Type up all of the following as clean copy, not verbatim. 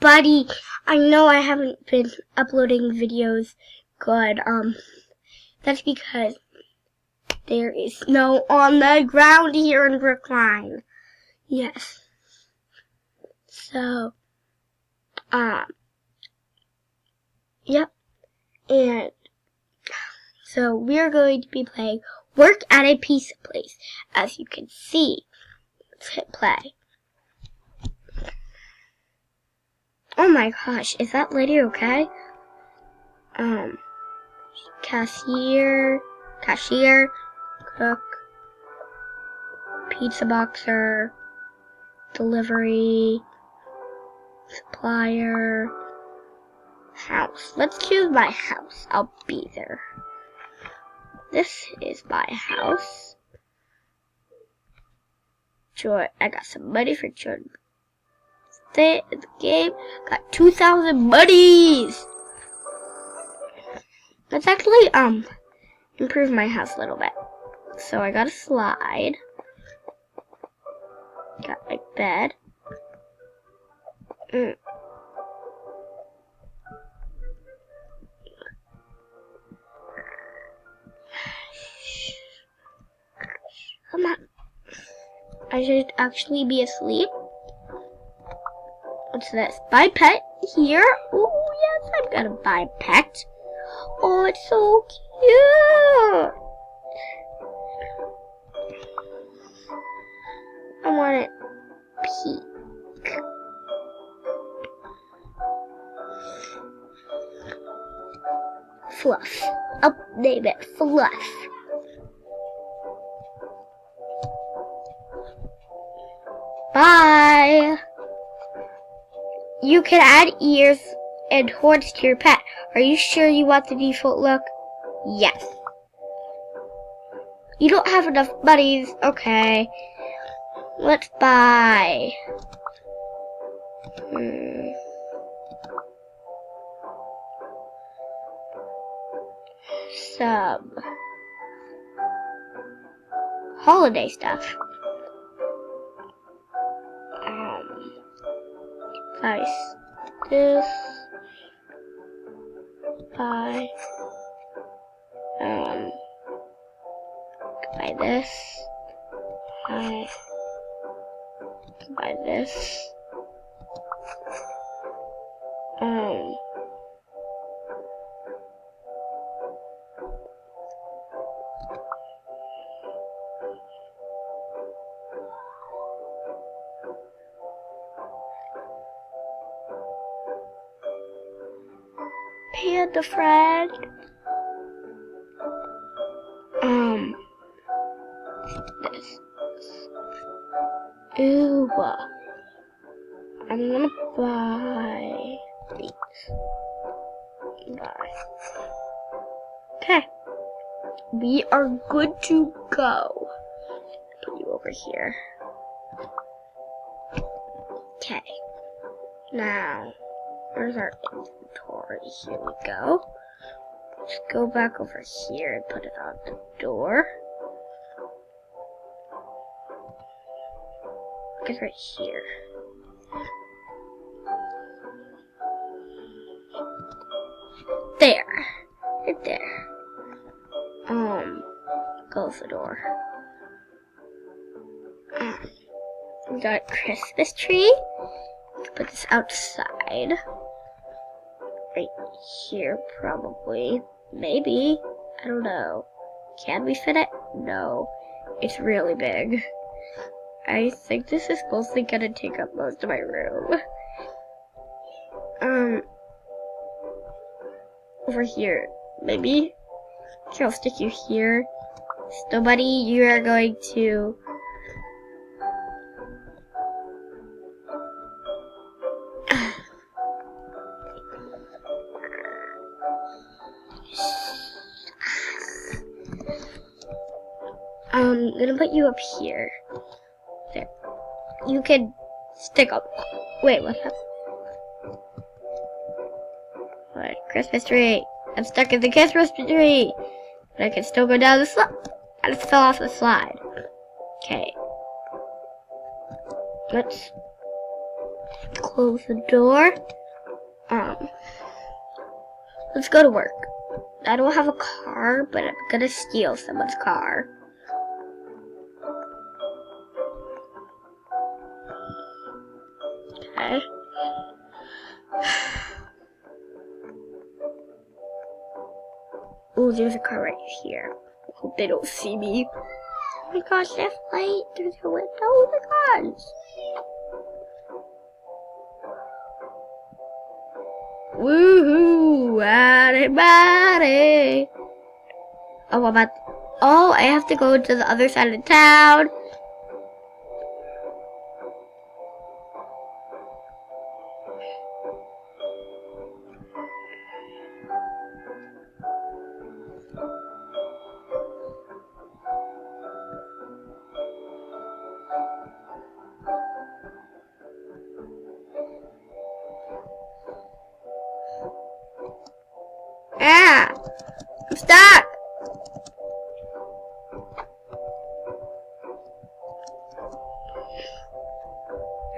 buddy. I know I haven't been uploading videos good. That's because there is snow on the ground here in Brookline. Yes. So, yep. And so we're going to be playing Work at a Pizza Place. As you can see, let's hit play. Oh my gosh, is that lady okay? Cashier, cook, pizza boxer, delivery, supplier, house. Let's choose my house. I'll be there. This is my house. Joy, I got some money for Jordan. Stay in the game. Got 2,000 monies. Let's actually improve my house a little bit. So I got a slide. Got my bed. Come on. I should actually be asleep. What's this? Buy pet here? Oh yes, I'm gonna buy a pet. Oh, it's so cute. I want it pink. Fluff. I'll name it Fluff. Bye. You can add ears and horns to your pet. Are you sure you want the default look? Yes. You don't have enough monies. Okay. Let's buy. Some holiday stuff. Nice. This. Buy. Buy this. Buy this. Panda friend. This. Ooh. I'm gonna buy these. Buy. Okay. We are good to go. Put you over here. Okay. Now, where's our inventory? Here we go. Let's go back over here and put it on the door. It's right here. There. Right there. Close the door. We got a Christmas tree. Let's put this outside. Right here, probably. Maybe. I don't know. Can we fit it? No. It's really big. I think this is mostly gonna take up most of my room. Over here. Maybe? Okay, I'll stick you here. So, buddy, you are going to... I'm gonna put you up here. There. You can stick up. Wait, what happened? What? Christmas tree. I'm stuck in the Christmas tree. But I can still go down the slide. I just fell off the slide. Okay. Let's Close the door. Let's go to work. I don't have a car, but I'm gonna steal someone's car. Okay. Oh, there's a car right here. Hope they don't see me. Oh my gosh, there's light through the window. Oh my gosh. Woohoo! Everybody! Oh, I have to go to the other side of town. Ah! I'm stuck!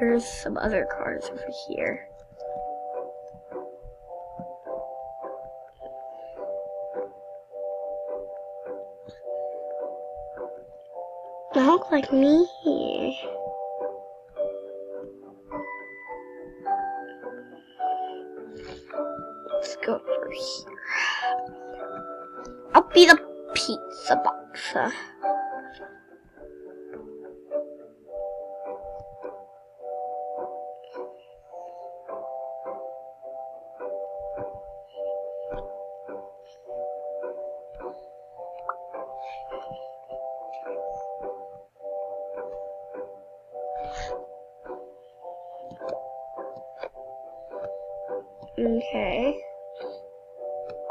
There's some other cars over here. They look like me. Let's go over here. I'll be the pizza box. Okay.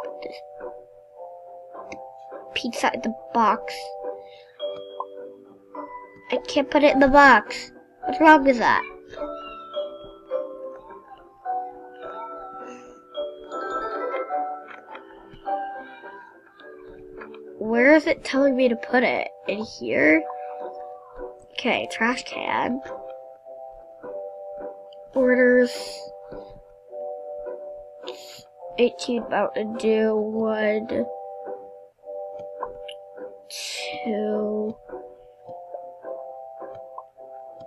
Put this pizza in the box. I can't put it in the box. What's wrong with that? Where is it telling me to put it? In here? Okay, trash can. Orders. 18 Mountain Dew. 1, 2,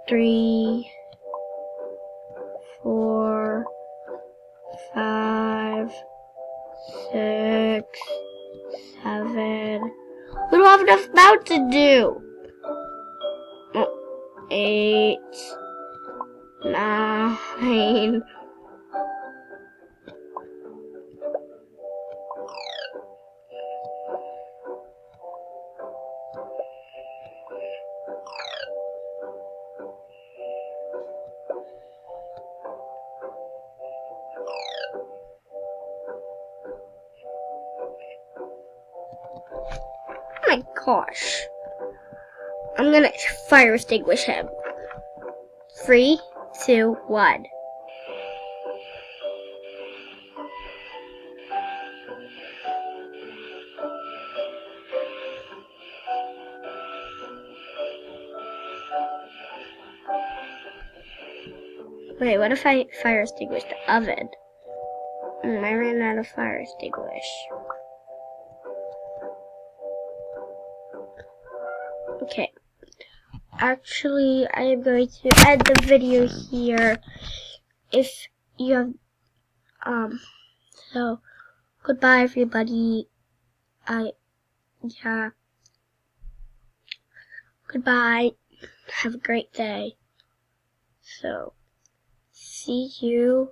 3, 4, 5, 6, 7. We don't have enough Mountain Dew. 8, 9. Oh my gosh. I'm gonna fire extinguish him. 3, 2, 1. Wait, what if I fire extinguish the oven? I ran out of fire extinguish. Okay. Actually, I am going to end the video here. If you have, so, goodbye everybody. Yeah. Goodbye. Have a great day. So, see you